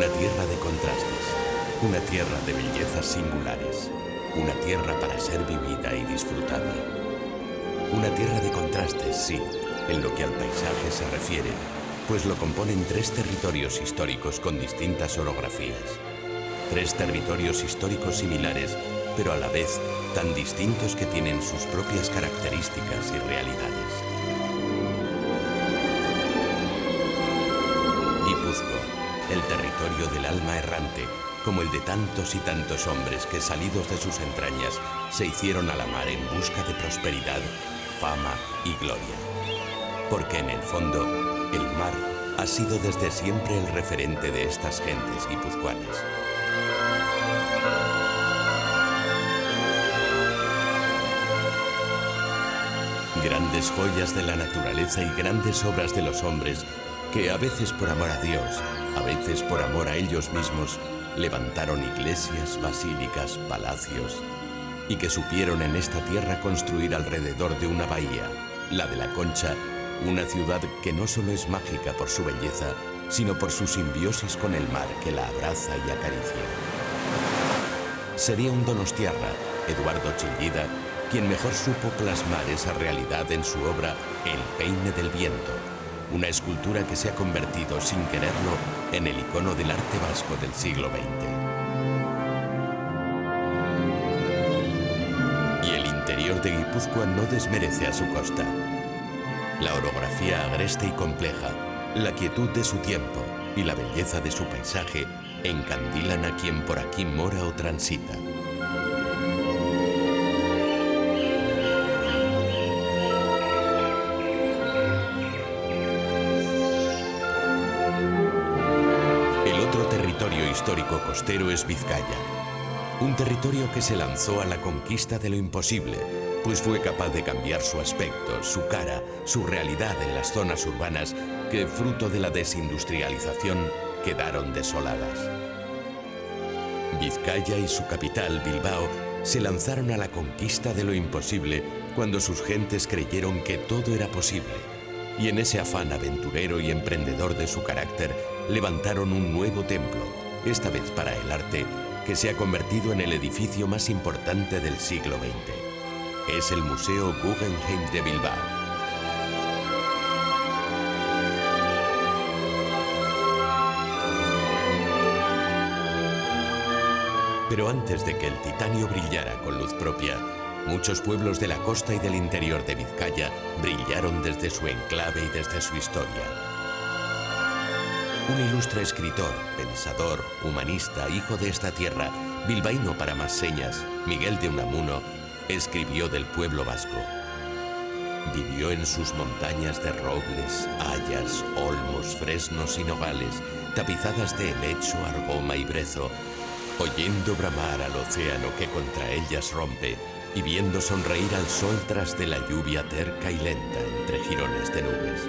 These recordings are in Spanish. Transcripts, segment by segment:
Una tierra de contrastes, una tierra de bellezas singulares, una tierra para ser vivida y disfrutada. Una tierra de contrastes, sí, en lo que al paisaje se refiere, pues lo componen 3 territorios históricos con distintas orografías. 3 territorios históricos similares, pero a la vez tan distintos que tienen sus propias características y realidades. Guipúzcoa, el territorio del alma errante, como el de tantos y tantos hombres que, salidos de sus entrañas, se hicieron a la mar en busca de prosperidad, fama y gloria. Porque en el fondo, el mar ha sido desde siempre el referente de estas gentes guipuzcoanas. Grandes joyas de la naturaleza y grandes obras de los hombres que, a veces por amor a Dios, a veces por amor a ellos mismos, levantaron iglesias, basílicas, palacios, y que supieron en esta tierra construir alrededor de una bahía, la de la Concha, una ciudad que no solo es mágica por su belleza, sino por su simbiosis con el mar que la abraza y acaricia. Sería un donostiarra, Eduardo Chillida, quien mejor supo plasmar esa realidad en su obra El peine del viento, una escultura que se ha convertido, sin quererlo, en el icono del arte vasco del siglo XX. Y el interior de Guipúzcoa no desmerece a su costa. La orografía agreste y compleja, la quietud de su tiempo y la belleza de su paisaje encandilan a quien por aquí mora o transita. Histórico costero es Vizcaya, un territorio que se lanzó a la conquista de lo imposible, pues fue capaz de cambiar su aspecto, su cara, su realidad en las zonas urbanas que, fruto de la desindustrialización, quedaron desoladas. Vizcaya y su capital, Bilbao, se lanzaron a la conquista de lo imposible cuando sus gentes creyeron que todo era posible, y en ese afán aventurero y emprendedor de su carácter, levantaron un nuevo templo, esta vez para el arte, que se ha convertido en el edificio más importante del siglo XX. Es el Museo Guggenheim de Bilbao. Pero antes de que el titanio brillara con luz propia, muchos pueblos de la costa y del interior de Vizcaya brillaron desde su enclave y desde su historia. Un ilustre escritor, pensador, humanista, hijo de esta tierra, bilbaíno para más señas, Miguel de Unamuno, escribió del pueblo vasco. Vivió en sus montañas de robles, hayas, olmos, fresnos y nogales, tapizadas de helecho, argoma y brezo, oyendo bramar al océano que contra ellas rompe y viendo sonreír al sol tras de la lluvia terca y lenta entre jirones de nubes.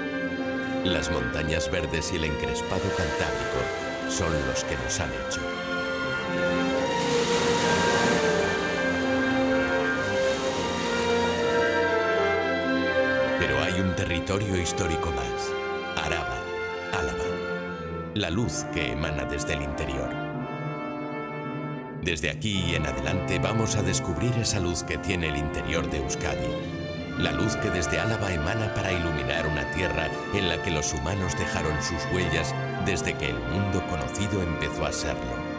Las montañas verdes y el encrespado Cantábrico son los que nos han hecho. Pero hay un territorio histórico más, Araba, Álava, la luz que emana desde el interior. Desde aquí y en adelante vamos a descubrir esa luz que tiene el interior de Euskadi, la luz que desde Álava emana para iluminar una tierra en la que los humanos dejaron sus huellas desde que el mundo conocido empezó a serlo.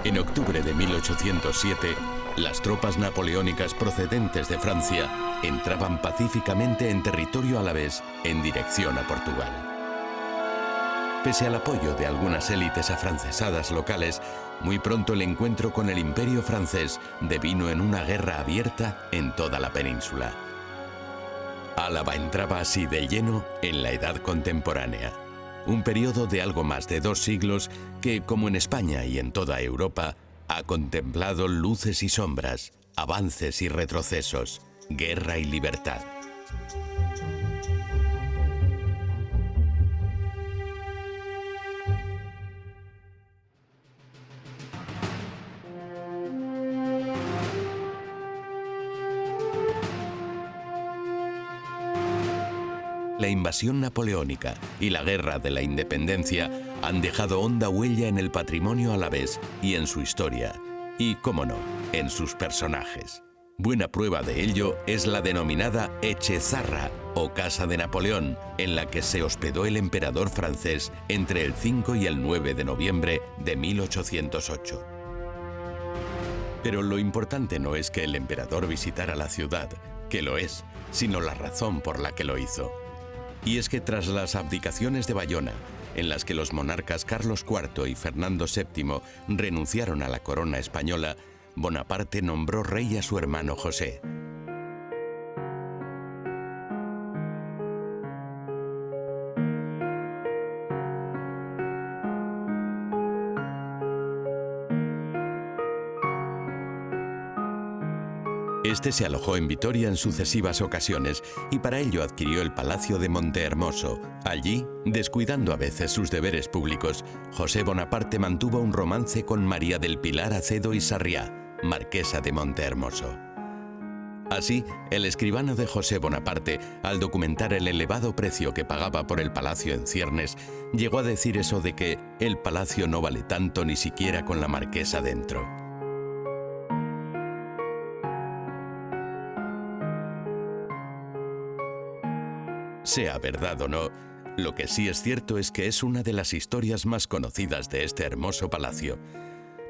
En octubre de 1807, las tropas napoleónicas procedentes de Francia entraban pacíficamente en territorio alavés en dirección a Portugal. Pese al apoyo de algunas élites afrancesadas locales, muy pronto el encuentro con el Imperio francés devino en una guerra abierta en toda la península. Álava entraba así de lleno en la Edad Contemporánea, un periodo de algo más de 2 siglos que, como en España y en toda Europa, Ha contemplado luces y sombras, avances y retrocesos, guerra y libertad. La invasión napoleónica y la guerra de la independencia han dejado honda huella en el patrimonio alavés y en su historia, y, cómo no, en sus personajes. Buena prueba de ello es la denominada Echezarra, o Casa de Napoleón, en la que se hospedó el emperador francés entre el 5 y el 9 de noviembre de 1808. Pero lo importante no es que el emperador visitara la ciudad, que lo es, sino la razón por la que lo hizo. Y es que tras las abdicaciones de Bayona, en las que los monarcas Carlos IV y Fernando VII renunciaron a la corona española, Bonaparte nombró rey a su hermano José. Este se alojó en Vitoria en sucesivas ocasiones y para ello adquirió el Palacio de Montehermoso. Allí, descuidando a veces sus deberes públicos, José Bonaparte mantuvo un romance con María del Pilar Acedo y Sarriá, marquesa de Montehermoso. Así, el escribano de José Bonaparte, al documentar el elevado precio que pagaba por el palacio en ciernes, llegó a decir eso de que el palacio no vale tanto ni siquiera con la marquesa dentro. Sea verdad o no, lo que sí es cierto es que es una de las historias más conocidas de este hermoso palacio.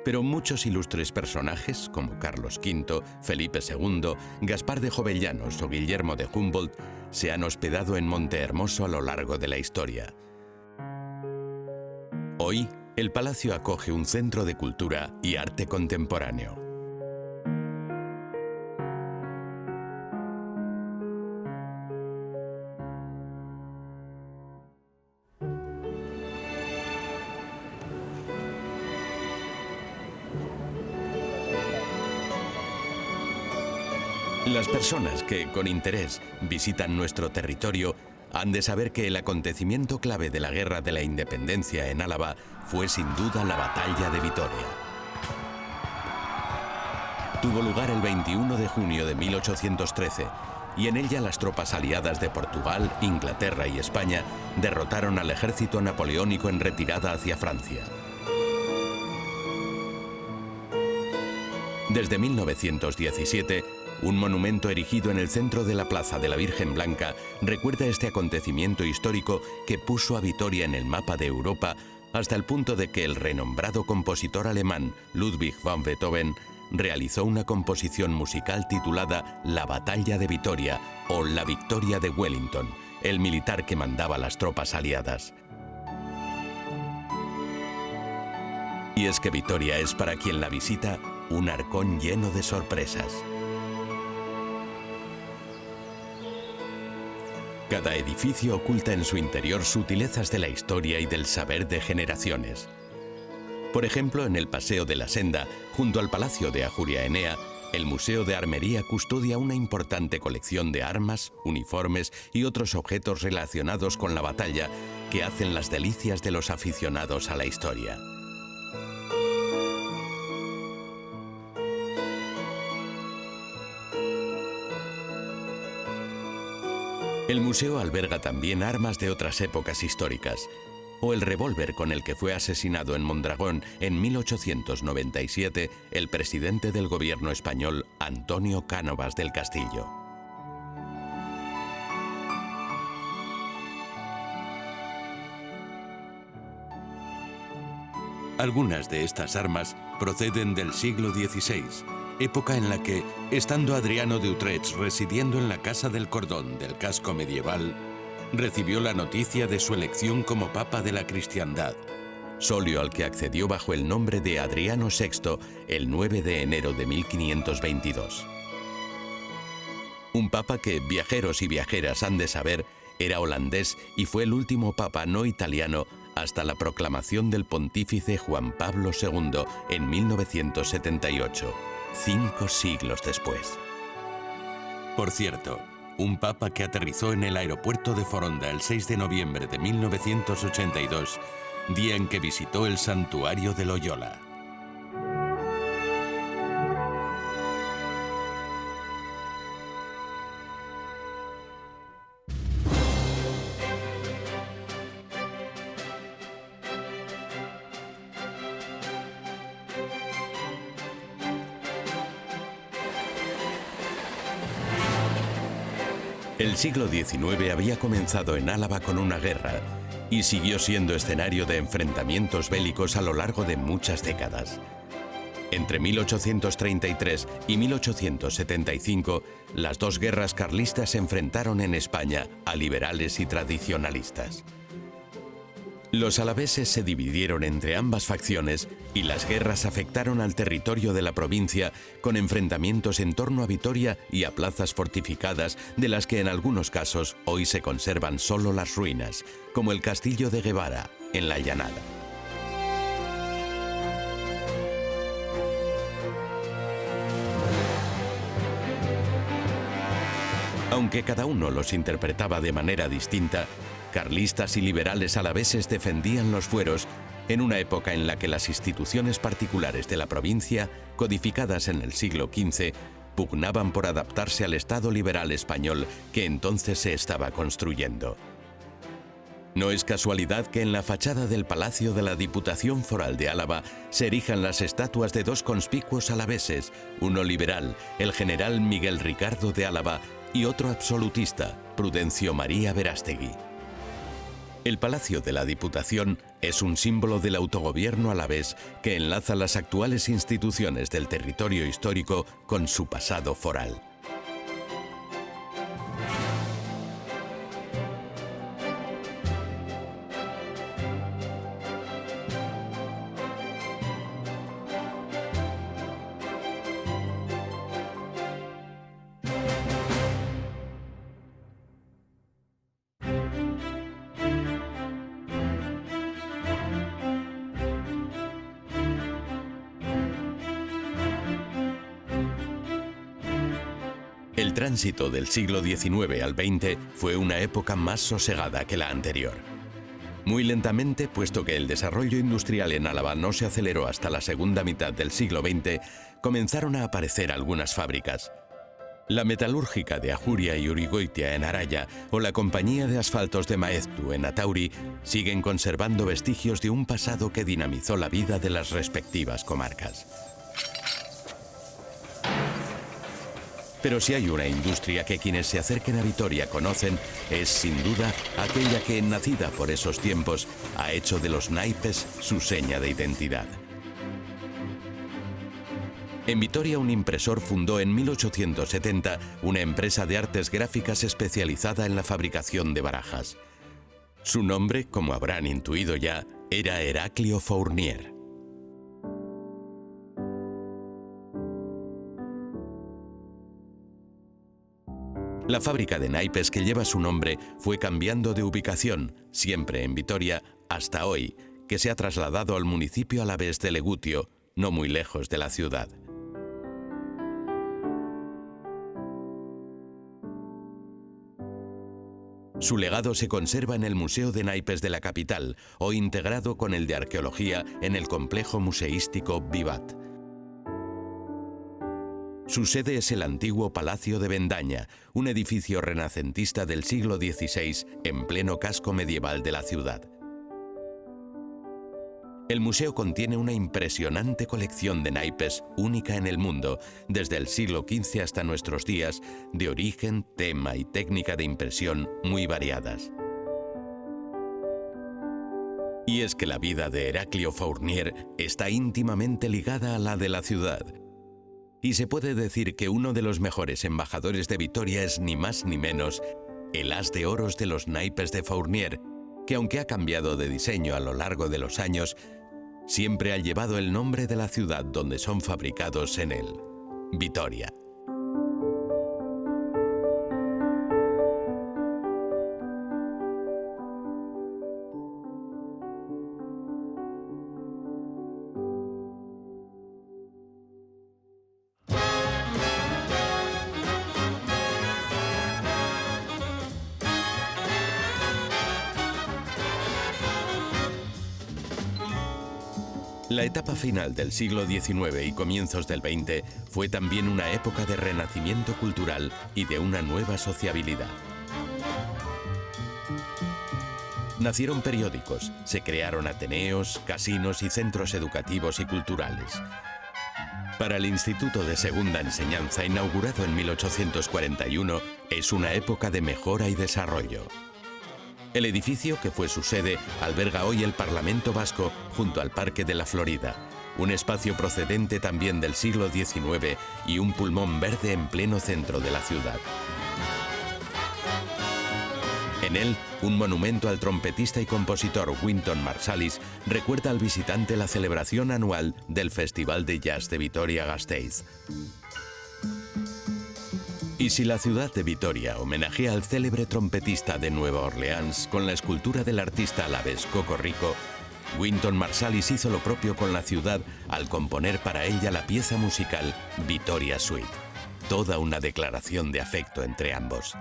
Pero muchos ilustres personajes, como Carlos V, Felipe II, Gaspar de Jovellanos o Guillermo de Humboldt, se han hospedado en Montehermoso a lo largo de la historia. Hoy, el palacio acoge un centro de cultura y arte contemporáneo. Las personas que, con interés, visitan nuestro territorio han de saber que el acontecimiento clave de la Guerra de la Independencia en Álava fue sin duda la Batalla de Vitoria. Tuvo lugar el 21 de junio de 1813 y en ella las tropas aliadas de Portugal, Inglaterra y España derrotaron al ejército napoleónico en retirada hacia Francia. Desde 1917, un monumento erigido en el centro de la Plaza de la Virgen Blanca recuerda este acontecimiento histórico que puso a Vitoria en el mapa de Europa hasta el punto de que el renombrado compositor alemán Ludwig van Beethoven realizó una composición musical titulada La Batalla de Vitoria o La Victoria de Wellington, el militar que mandaba las tropas aliadas. Y es que Vitoria es para quien la visita un arcón lleno de sorpresas. Cada edificio oculta en su interior sutilezas de la historia y del saber de generaciones. Por ejemplo, en el Paseo de la Senda, junto al Palacio de Ajuria Enea, el Museo de Armería custodia una importante colección de armas, uniformes y otros objetos relacionados con la batalla que hacen las delicias de los aficionados a la historia. El museo alberga también armas de otras épocas históricas, o el revólver con el que fue asesinado en Mondragón en 1897 el presidente del gobierno español Antonio Cánovas del Castillo. Algunas de estas armas proceden del siglo XVI, época en la que, estando Adriano de Utrecht residiendo en la Casa del Cordón del casco medieval, recibió la noticia de su elección como Papa de la Cristiandad, solio al que accedió bajo el nombre de Adriano VI el 9 de enero de 1522. Un papa que, viajeros y viajeras han de saber, era holandés y fue el último papa no italiano hasta la proclamación del pontífice Juan Pablo II en 1978, 5 siglos después. Por cierto, un papa que aterrizó en el aeropuerto de Foronda el 6 de noviembre de 1982, día en que visitó el santuario de Loyola. El siglo XIX había comenzado en Álava con una guerra y siguió siendo escenario de enfrentamientos bélicos a lo largo de muchas décadas. Entre 1833 y 1875, las dos guerras carlistas se enfrentaron en España a liberales y tradicionalistas. Los alaveses se dividieron entre ambas facciones y las guerras afectaron al territorio de la provincia con enfrentamientos en torno a Vitoria y a plazas fortificadas de las que en algunos casos hoy se conservan solo las ruinas, como el castillo de Guevara, en la Llanada. Aunque cada uno los interpretaba de manera distinta, carlistas y liberales alaveses defendían los fueros en una época en la que las instituciones particulares de la provincia, codificadas en el siglo XV, pugnaban por adaptarse al Estado liberal español que entonces se estaba construyendo. No es casualidad que en la fachada del Palacio de la Diputación Foral de Álava se erijan las estatuas de dos conspicuos alaveses, uno liberal, el general Miguel Ricardo de Álava, y otro absolutista, Prudencio María Verástegui. El Palacio de la Diputación es un símbolo del autogobierno alavés que enlaza las actuales instituciones del territorio histórico con su pasado foral. El tránsito del siglo XIX al XX fue una época más sosegada que la anterior. Muy lentamente, puesto que el desarrollo industrial en Álava no se aceleró hasta la segunda mitad del siglo XX, comenzaron a aparecer algunas fábricas. La metalúrgica de Ajuria y Urigoitia en Araya o la compañía de asfaltos de Maeztu en Atauri siguen conservando vestigios de un pasado que dinamizó la vida de las respectivas comarcas. Pero si hay una industria que quienes se acerquen a Vitoria conocen, es sin duda aquella que, nacida por esos tiempos, ha hecho de los naipes su seña de identidad. En Vitoria, un impresor fundó en 1870 una empresa de artes gráficas especializada en la fabricación de barajas. Su nombre, como habrán intuido ya, era Heraclio Fournier. La fábrica de naipes que lleva su nombre fue cambiando de ubicación, siempre en Vitoria, hasta hoy, que se ha trasladado al municipio alavés de Legutio, no muy lejos de la ciudad. Su legado se conserva en el Museo de Naipes de la capital, hoy integrado con el de Arqueología en el complejo museístico Vivat. Su sede es el antiguo Palacio de Bendaña, un edificio renacentista del siglo XVI en pleno casco medieval de la ciudad. El museo contiene una impresionante colección de naipes única en el mundo, desde el siglo XV hasta nuestros días, de origen, tema y técnica de impresión muy variadas. Y es que la vida de Heraclio Fournier está íntimamente ligada a la de la ciudad. Y se puede decir que uno de los mejores embajadores de Vitoria es ni más ni menos el as de oros de los naipes de Fournier, que aunque ha cambiado de diseño a lo largo de los años, siempre ha llevado el nombre de la ciudad donde son fabricados en él, Vitoria. La etapa final del siglo XIX y comienzos del XX fue también una época de renacimiento cultural y de una nueva sociabilidad. Nacieron periódicos, se crearon ateneos, casinos y centros educativos y culturales. Para el Instituto de Segunda Enseñanza, inaugurado en 1841, es una época de mejora y desarrollo. El edificio, que fue su sede, alberga hoy el Parlamento Vasco junto al Parque de la Florida, un espacio procedente también del siglo XIX y un pulmón verde en pleno centro de la ciudad. En él, un monumento al trompetista y compositor Wynton Marsalis recuerda al visitante la celebración anual del Festival de Jazz de Vitoria-Gasteiz. Y si la ciudad de Vitoria homenajea al célebre trompetista de Nueva Orleans con la escultura del artista alavés Coco Rico, Wynton Marsalis hizo lo propio con la ciudad al componer para ella la pieza musical Vitoria Suite, toda una declaración de afecto entre ambos.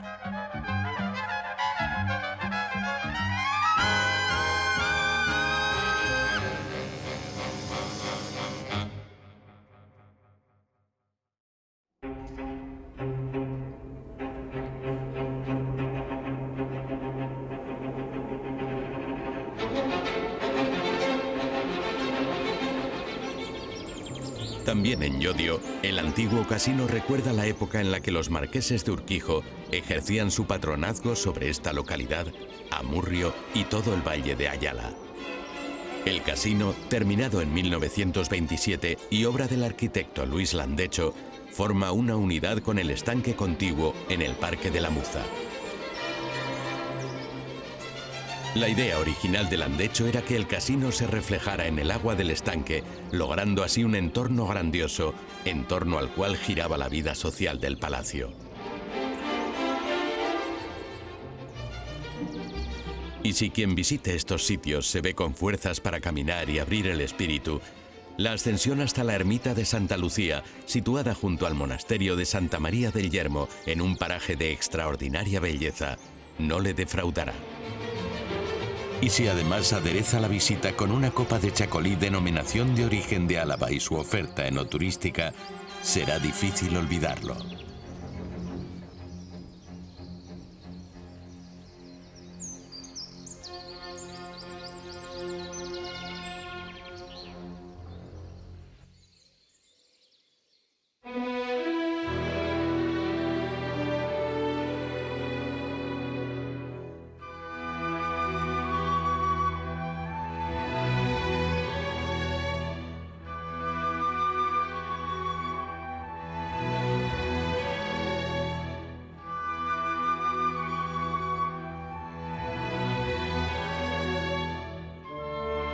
También en Llodio, el antiguo casino recuerda la época en la que los marqueses de Urquijo ejercían su patronazgo sobre esta localidad, Amurrio y todo el valle de Ayala. El casino, terminado en 1927 y obra del arquitecto Luis Landecho, forma una unidad con el estanque contiguo en el Parque de la Muza. La idea original de Landecho era que el casino se reflejara en el agua del estanque, logrando así un entorno grandioso, en torno al cual giraba la vida social del palacio. Y si quien visite estos sitios se ve con fuerzas para caminar y abrir el espíritu, la ascensión hasta la ermita de Santa Lucía, situada junto al monasterio de Santa María del Yermo, en un paraje de extraordinaria belleza, no le defraudará. Y si además adereza la visita con una copa de chacolí denominación de origen de Álava y su oferta enoturística, será difícil olvidarlo.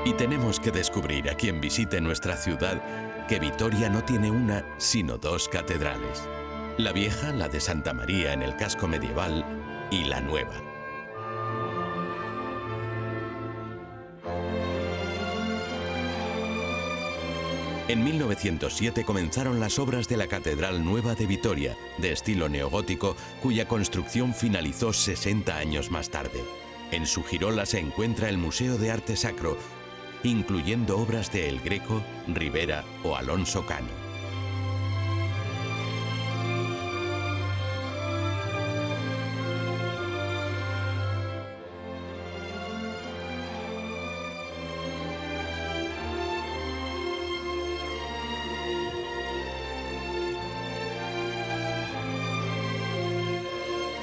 Y tenemos que descubrir a quien visite nuestra ciudad que Vitoria no tiene una, sino dos catedrales. La vieja, la de Santa María en el casco medieval, y la nueva. En 1907 comenzaron las obras de la Catedral Nueva de Vitoria, de estilo neogótico, cuya construcción finalizó 60 años más tarde. En su girola se encuentra el Museo de Arte Sacro, incluyendo obras de El Greco, Rivera o Alonso Cano.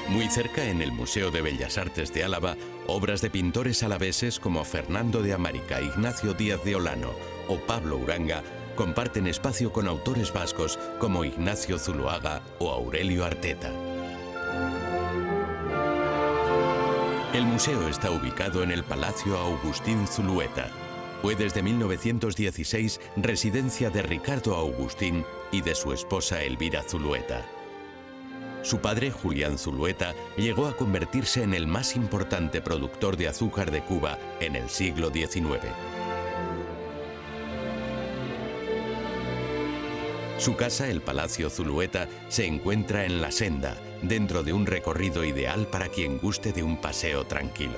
Muy cerca, en el Museo de Bellas Artes de Álava, obras de pintores alaveses como Fernando de Amarica, Ignacio Díaz de Olano o Pablo Uranga comparten espacio con autores vascos como Ignacio Zuloaga o Aurelio Arteta. El museo está ubicado en el Palacio Augustín Zulueta. Fue desde 1916 residencia de Ricardo Augustín y de su esposa Elvira Zulueta. Su padre, Julián Zulueta, llegó a convertirse en el más importante productor de azúcar de Cuba en el siglo XIX. Su casa, el Palacio Zulueta, se encuentra en La Senda, dentro de un recorrido ideal para quien guste de un paseo tranquilo.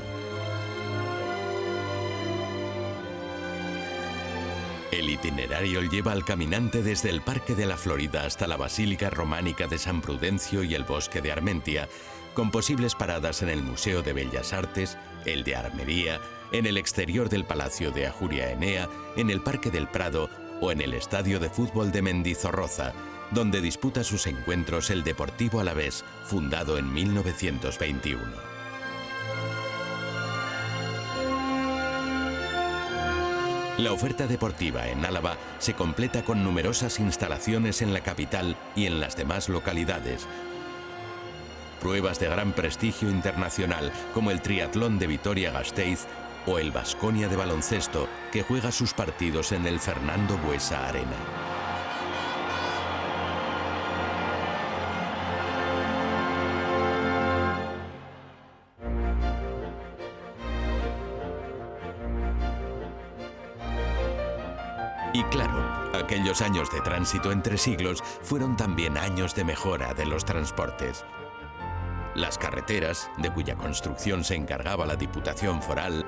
El itinerario lleva al caminante desde el Parque de la Florida hasta la Basílica Románica de San Prudencio y el Bosque de Armentia, con posibles paradas en el Museo de Bellas Artes, el de Armería, en el exterior del Palacio de Ajuria Enea, en el Parque del Prado o en el Estadio de Fútbol de Mendizorroza, donde disputa sus encuentros el Deportivo Alavés, fundado en 1921. La oferta deportiva en Álava se completa con numerosas instalaciones en la capital y en las demás localidades. Pruebas de gran prestigio internacional como el triatlón de Vitoria-Gasteiz o el Baskonia de baloncesto, que juega sus partidos en el Fernando Buesa Arena. Y claro, aquellos años de tránsito entre siglos fueron también años de mejora de los transportes. Las carreteras, de cuya construcción se encargaba la Diputación Foral,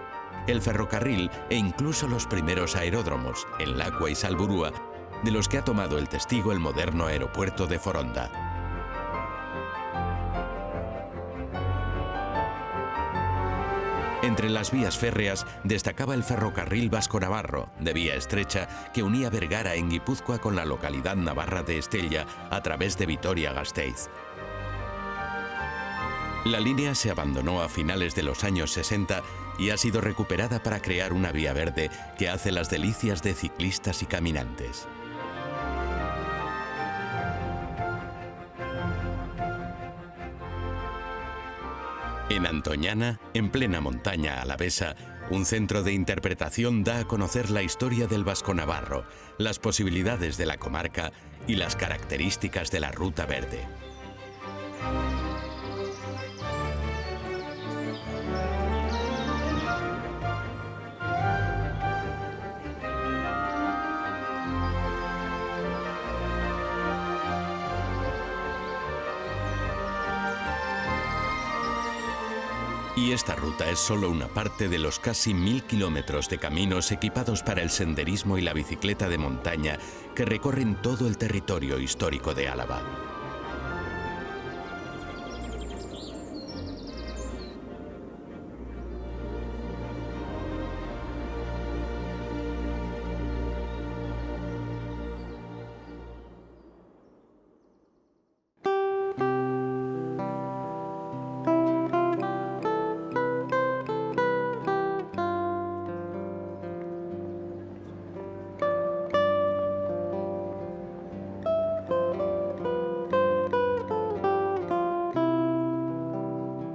el ferrocarril e incluso los primeros aeródromos, en Lacua y Salburua, de los que ha tomado el testigo el moderno aeropuerto de Foronda. Entre las vías férreas destacaba el ferrocarril vasco-navarro, de vía estrecha, que unía Vergara en Guipúzcoa con la localidad navarra de Estella a través de Vitoria-Gasteiz. La línea se abandonó a finales de los años 60 y ha sido recuperada para crear una vía verde que hace las delicias de ciclistas y caminantes. En Antoñana, en plena montaña alavesa, un centro de interpretación da a conocer la historia del vasco-navarro, las posibilidades de la comarca y las características de la Ruta Verde. Y esta ruta es solo una parte de los casi 1000 kilómetros de caminos equipados para el senderismo y la bicicleta de montaña que recorren todo el territorio histórico de Álava.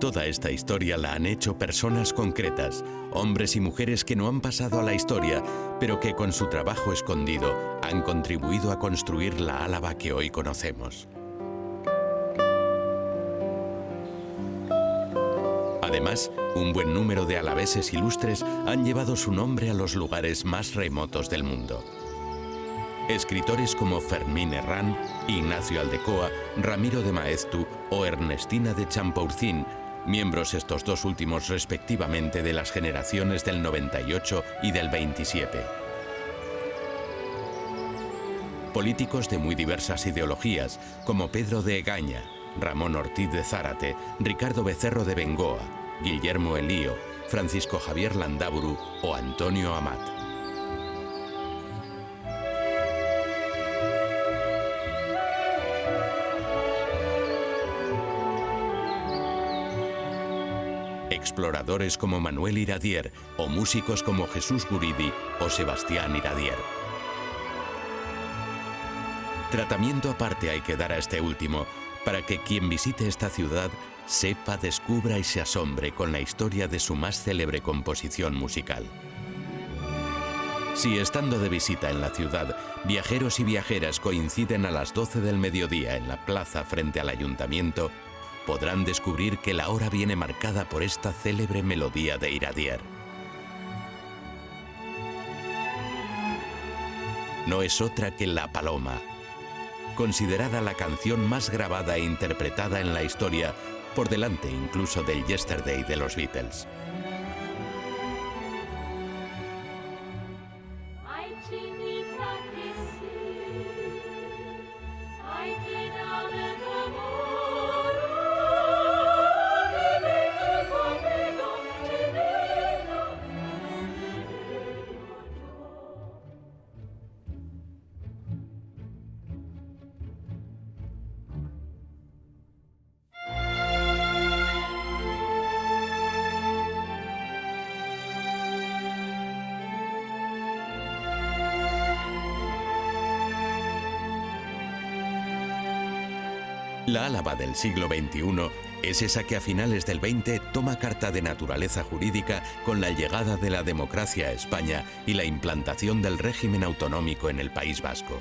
Toda esta historia la han hecho personas concretas, hombres y mujeres que no han pasado a la historia, pero que con su trabajo escondido han contribuido a construir la Álava que hoy conocemos. Además, un buen número de alaveses ilustres han llevado su nombre a los lugares más remotos del mundo. Escritores como Fermín Herrán, Ignacio Aldecoa, Ramiro de Maeztu o Ernestina de Champourzin, miembros estos dos últimos respectivamente de las generaciones del 98 y del 27. Políticos de muy diversas ideologías, como Pedro de Egaña, Ramón Ortiz de Zárate, Ricardo Becerro de Bengoa, Guillermo Elío, Francisco Javier Landaburu o Antonio Amat. Exploradores como Manuel Iradier o músicos como Jesús Guridi o Sebastián Iradier. Tratamiento aparte hay que dar a este último para que quien visite esta ciudad sepa, descubra y se asombre con la historia de su más célebre composición musical. Si estando de visita en la ciudad, viajeros y viajeras coinciden a las 12 del mediodía en la plaza frente al ayuntamiento, podrán descubrir que la hora viene marcada por esta célebre melodía de Iradier. No es otra que La Paloma, considerada la canción más grabada e interpretada en la historia, por delante incluso del Yesterday de los Beatles. Ay, chinita. La Álava del siglo XXI es esa que a finales del XX toma carta de naturaleza jurídica con la llegada de la democracia a España y la implantación del régimen autonómico en el País Vasco.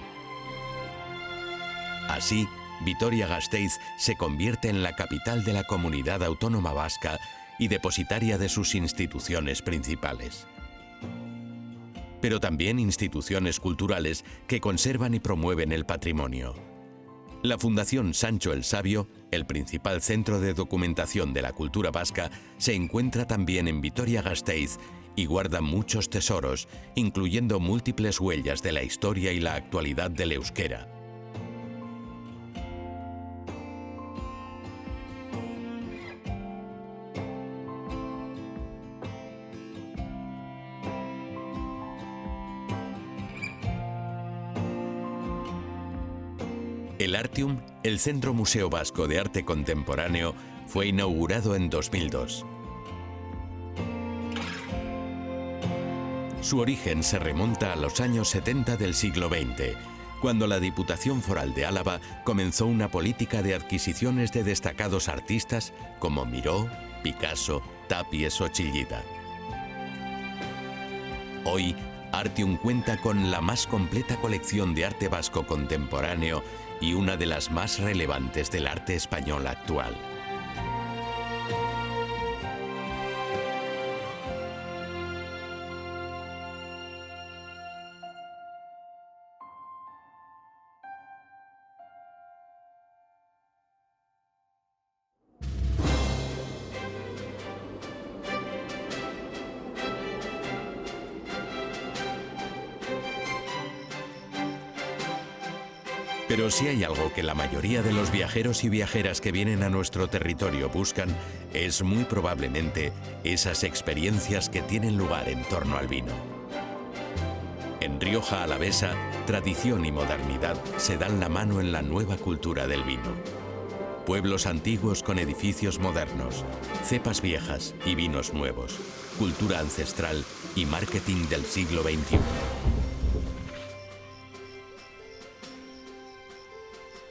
Así, Vitoria-Gasteiz se convierte en la capital de la comunidad autónoma vasca y depositaria de sus instituciones principales. Pero también instituciones culturales que conservan y promueven el patrimonio. La Fundación Sancho el Sabio, el principal centro de documentación de la cultura vasca, se encuentra también en Vitoria-Gasteiz y guarda muchos tesoros, incluyendo múltiples huellas de la historia y la actualidad del euskera. El Artium, el Centro Museo Vasco de Arte Contemporáneo, fue inaugurado en 2002. Su origen se remonta a los años 70 del siglo XX, cuando la Diputación Foral de Álava comenzó una política de adquisiciones de destacados artistas como Miró, Picasso, Tapies o Chillida. Hoy, Artium cuenta con la más completa colección de arte vasco contemporáneo y una de las más relevantes del arte español actual. Pero si hay algo que la mayoría de los viajeros y viajeras que vienen a nuestro territorio buscan, es muy probablemente esas experiencias que tienen lugar en torno al vino. En Rioja Alavesa, tradición y modernidad se dan la mano en la nueva cultura del vino. Pueblos antiguos con edificios modernos, cepas viejas y vinos nuevos, cultura ancestral y marketing del siglo XXI.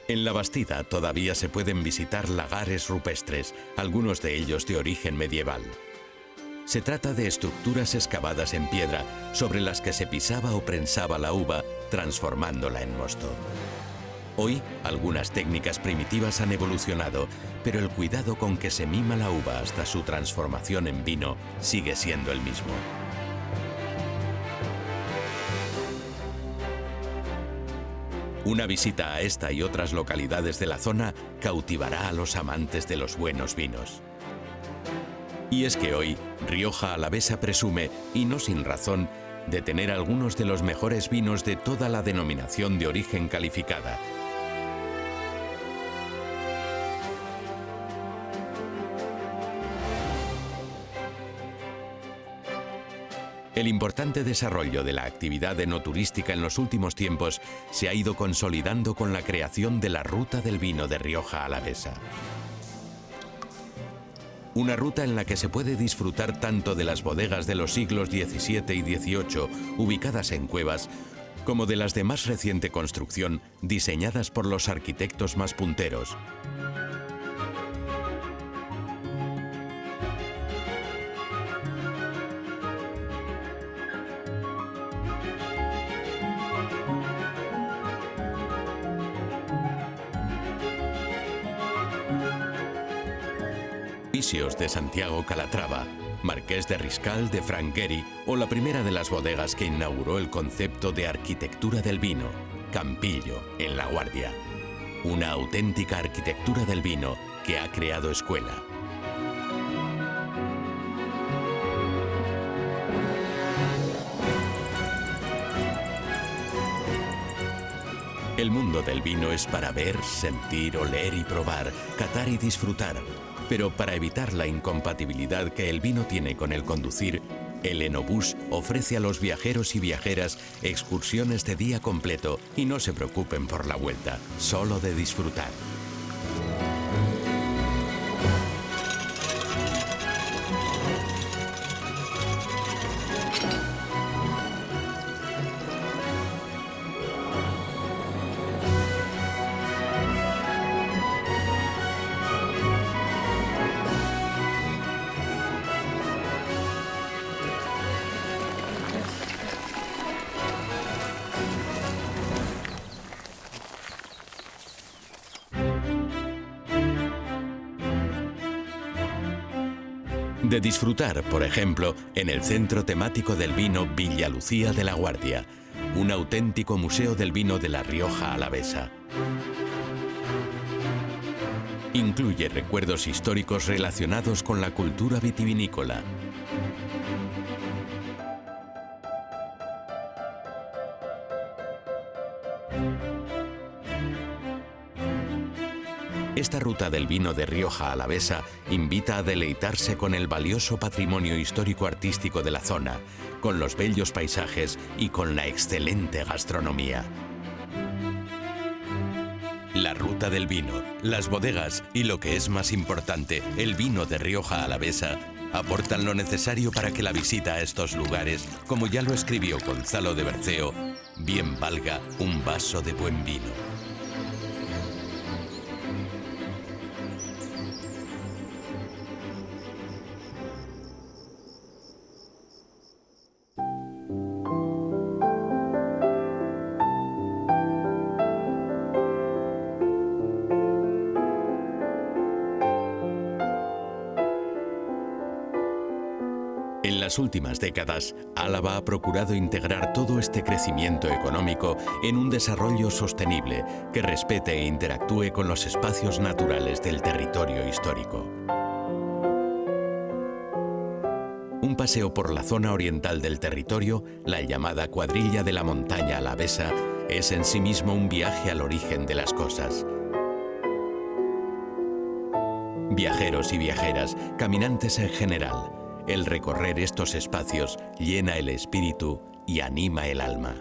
En La Bastida todavía se pueden visitar lagares rupestres, algunos de ellos de origen medieval. Se trata de estructuras excavadas en piedra sobre las que se pisaba o prensaba la uva, transformándola en mosto. Hoy, algunas técnicas primitivas han evolucionado, pero el cuidado con que se mima la uva hasta su transformación en vino sigue siendo el mismo. Una visita a esta y otras localidades de la zona cautivará a los amantes de los buenos vinos. Y es que hoy, Rioja Alavesa presume, y no sin razón, de tener algunos de los mejores vinos de toda la denominación de origen calificada. El importante desarrollo de la actividad enoturística en los últimos tiempos se ha ido consolidando con la creación de la Ruta del Vino de Rioja Alavesa. Una ruta en la que se puede disfrutar tanto de las bodegas de los siglos XVII y XVIII, ubicadas en cuevas, como de las de más reciente construcción, diseñadas por los arquitectos más punteros. Visios de Santiago Calatrava, Marqués de Riscal de Frank Gehry o la primera de las bodegas que inauguró el concepto de arquitectura del vino, Campillo, en La Guardia. Una auténtica arquitectura del vino que ha creado escuela. El mundo del vino es para ver, sentir, oler y probar, catar y disfrutar. Pero para evitar la incompatibilidad que el vino tiene con el conducir, el Enobús ofrece a los viajeros y viajeras excursiones de día completo y no se preocupen por la vuelta, solo de disfrutar. De disfrutar, por ejemplo, en el Centro Temático del Vino Villa Lucía de la Guardia, un auténtico museo del vino de La Rioja Alavesa. Incluye recuerdos históricos relacionados con la cultura vitivinícola. Esta ruta del vino de Rioja Alavesa invita a deleitarse con el valioso patrimonio histórico-artístico de la zona, con los bellos paisajes y con la excelente gastronomía. La ruta del vino, las bodegas y, lo que es más importante, el vino de Rioja Alavesa aportan lo necesario para que la visita a estos lugares, como ya lo escribió Gonzalo de Berceo, bien valga un vaso de buen vino. En las últimas décadas, Álava ha procurado integrar todo este crecimiento económico en un desarrollo sostenible que respete e interactúe con los espacios naturales del territorio histórico. Un paseo por la zona oriental del territorio, la llamada Cuadrilla de la Montaña Alavesa, es en sí mismo un viaje al origen de las cosas. Viajeros y viajeras, caminantes en general, el recorrer estos espacios llena el espíritu y anima el alma.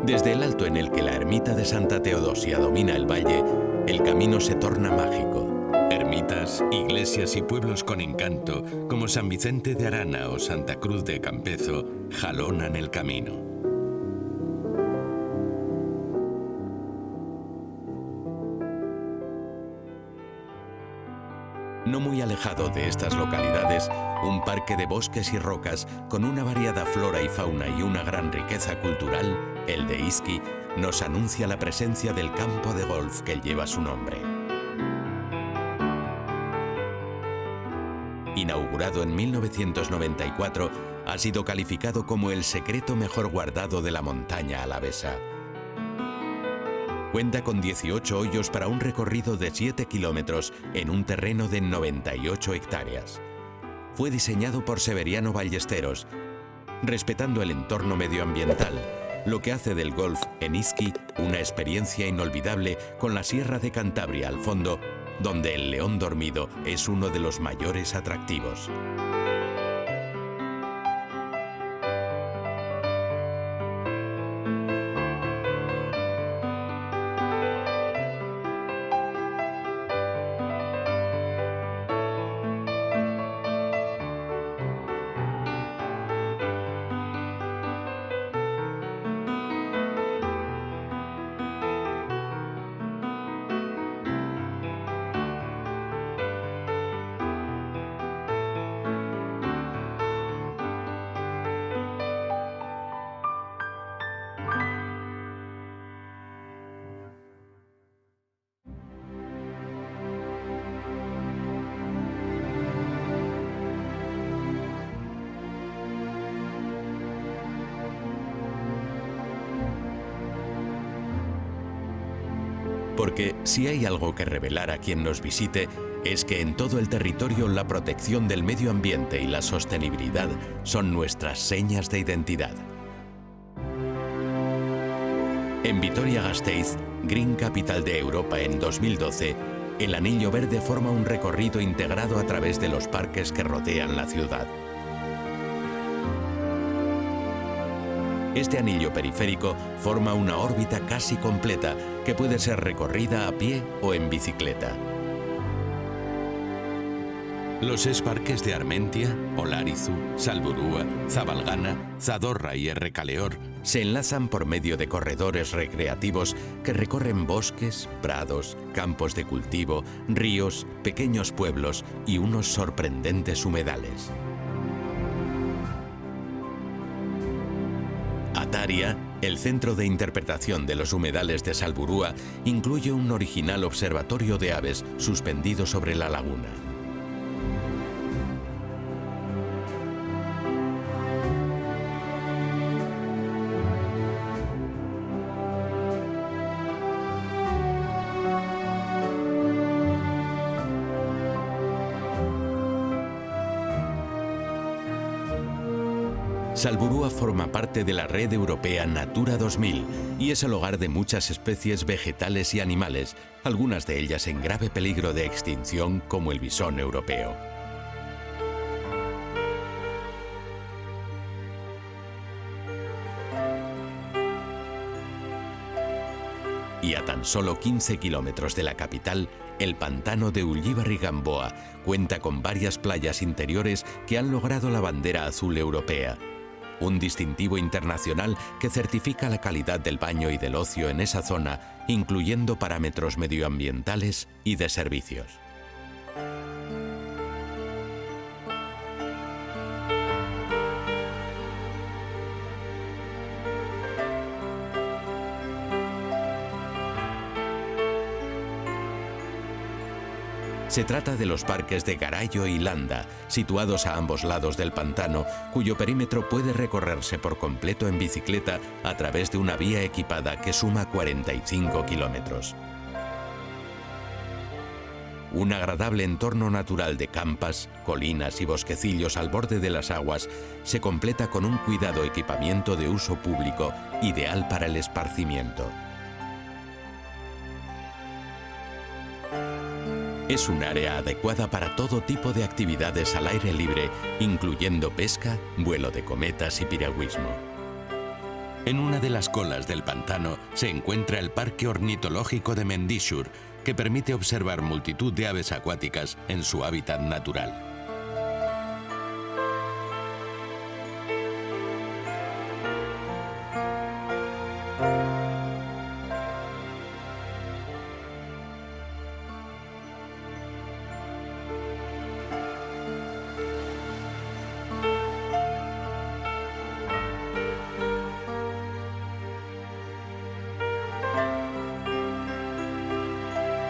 Desde el alto en el que la ermita de Santa Teodosia domina el valle, el camino se torna mágico. Ermitas, iglesias y pueblos con encanto, como San Vicente de Arana o Santa Cruz de Campezo, jalonan el camino. No muy alejado de estas localidades, un parque de bosques y rocas con una variada flora y fauna y una gran riqueza cultural, el de Izqui, nos anuncia la presencia del campo de golf que lleva su nombre. Inaugurado en 1994, ha sido calificado como el secreto mejor guardado de la montaña alavesa. Cuenta con 18 hoyos para un recorrido de 7 kilómetros en un terreno de 98 hectáreas. Fue diseñado por Severiano Ballesteros, respetando el entorno medioambiental, lo que hace del golf en Izqui una experiencia inolvidable con la Sierra de Cantabria al fondo, donde el león dormido es uno de los mayores atractivos. Porque si hay algo que revelar a quien nos visite, es que en todo el territorio la protección del medio ambiente y la sostenibilidad son nuestras señas de identidad. En Vitoria-Gasteiz, Green Capital de Europa en 2012, el Anillo Verde forma un recorrido integrado a través de los parques que rodean la ciudad. Este anillo periférico forma una órbita casi completa que puede ser recorrida a pie o en bicicleta. Los parques de Armentia, Olarizu, Salburua, Zabalgana, Zadorra y Errekaleor se enlazan por medio de corredores recreativos que recorren bosques, prados, campos de cultivo, ríos, pequeños pueblos y unos sorprendentes humedales. A Mataria, el centro de interpretación de los humedales de Salburua, incluye un original observatorio de aves suspendido sobre la laguna. Salburua forma parte de la red europea Natura 2000 y es el hogar de muchas especies vegetales y animales, algunas de ellas en grave peligro de extinción, como el visón europeo. Y a tan solo 15 kilómetros de la capital, el pantano de Ullíbarri-Gamboa cuenta con varias playas interiores que han logrado la bandera azul europea, un distintivo internacional que certifica la calidad del baño y del ocio en esa zona, incluyendo parámetros medioambientales y de servicios. Se trata de los parques de Garayo y Landa, situados a ambos lados del pantano, cuyo perímetro puede recorrerse por completo en bicicleta a través de una vía equipada que suma 45 kilómetros. Un agradable entorno natural de campas, colinas y bosquecillos al borde de las aguas se completa con un cuidado equipamiento de uso público ideal para el esparcimiento. Es un área adecuada para todo tipo de actividades al aire libre, incluyendo pesca, vuelo de cometas y piragüismo. En una de las colas del pantano se encuentra el Parque Ornitológico de Mendixur, que permite observar multitud de aves acuáticas en su hábitat natural.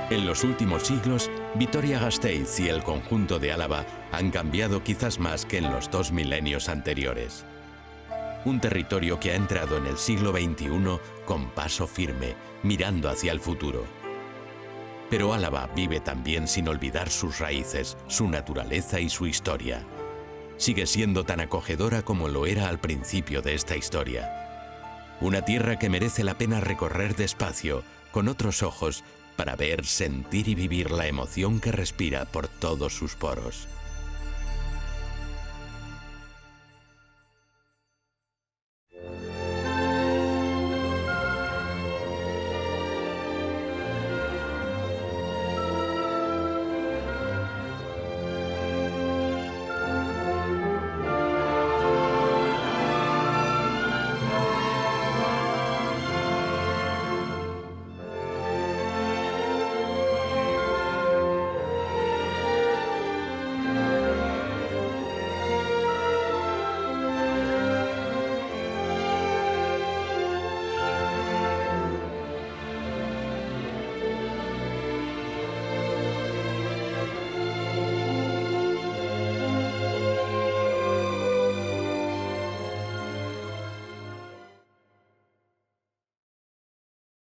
En los últimos siglos, Vitoria-Gasteiz y el conjunto de Álava han cambiado quizás más que en los 2 milenios anteriores. Un territorio que ha entrado en el siglo XXI con paso firme, mirando hacia el futuro. Pero Álava vive también sin olvidar sus raíces, su naturaleza y su historia. Sigue siendo tan acogedora como lo era al principio de esta historia. Una tierra que merece la pena recorrer despacio, con otros ojos, para ver, sentir y vivir la emoción que respira por todos sus poros.